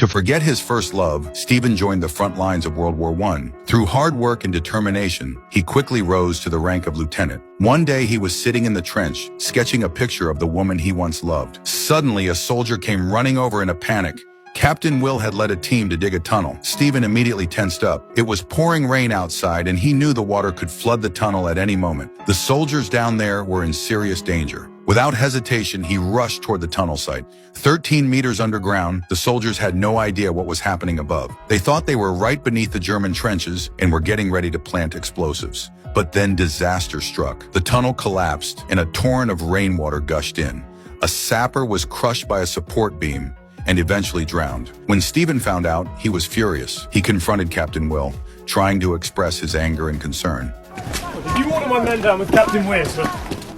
To forget his first love, Stephen joined the front lines of World War I. Through hard work and determination, he quickly rose to the rank of lieutenant. One day he was sitting in the trench, sketching a picture of the woman he once loved. Suddenly, a soldier came running over in a panic. Captain Will had led a team to dig a tunnel. Stephen immediately tensed up. It was pouring rain outside, and he knew the water could flood the tunnel at any moment. The soldiers down there were in serious danger. Without hesitation, he rushed toward the tunnel site. 13 meters underground, the soldiers had no idea what was happening above. They thought they were right beneath the German trenches and were getting ready to plant explosives. But then disaster struck. The tunnel collapsed, and a torrent of rainwater gushed in. A sapper was crushed by a support beam and eventually drowned. When Stephen found out, he was furious. He confronted Captain Will, trying to express his anger and concern. Did you order my men down with Captain Weir, sir?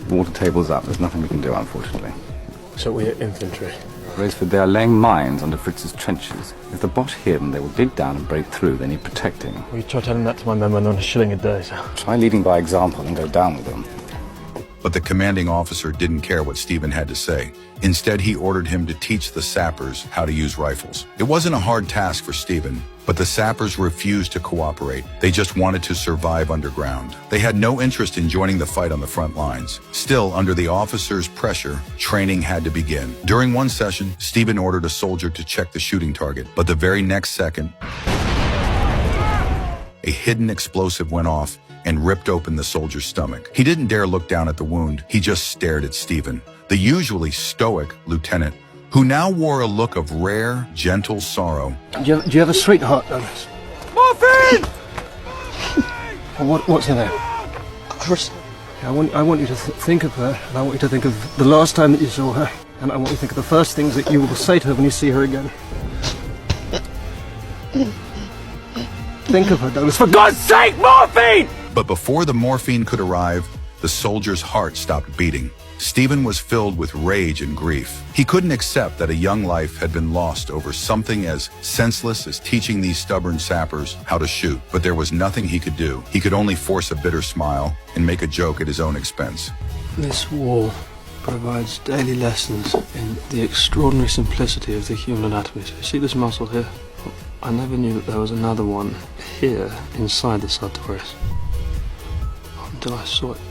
The water table's up. There's nothing we can do, unfortunately. So we're infantry. Raisford, they are laying mines under Fritz's trenches. If the Boche hear them, they will dig down and break through. They need protecting. Will you try telling that to my men when on a shilling a day, sir? Try leading by example and go down with them. But the commanding officer didn't care what Stephen had to say. Instead, he ordered him to teach the sappers how to use rifles. It wasn't a hard task for Stephen, but the sappers refused to cooperate. They just wanted to survive underground. They had no interest in joining the fight on the front lines. Still, under the officer's pressure, training had to begin. During one session, Stephen ordered a soldier to check the shooting target, but the very next second, a hidden explosive went off and ripped open the soldier's stomach. He didn't dare look down at the wound. He just stared at Stephen, the usually stoic lieutenant, who now wore a look of rare, gentle sorrow. Do you have a sweetheart, Douglas? Morphine! What's her name? Iris. I want you to think of her, and I want you to think of the last time that you saw her, and I want you to think of the first things that you will say to her when you see her again. Think of her, Douglas. For God's sake, morphine! But before the morphine could arrive, the soldier's heart stopped beating. Stephen was filled with rage and grief. He couldn't accept that a young life had been lost over something as senseless as teaching these stubborn sappers how to shoot. But there was nothing he could do. He could only force a bitter smile and make a joke at his own expense. This war provides daily lessons in the extraordinary simplicity of the human anatomy. So you see this muscle here? I never knew that there was another one here inside the sartorius until I saw it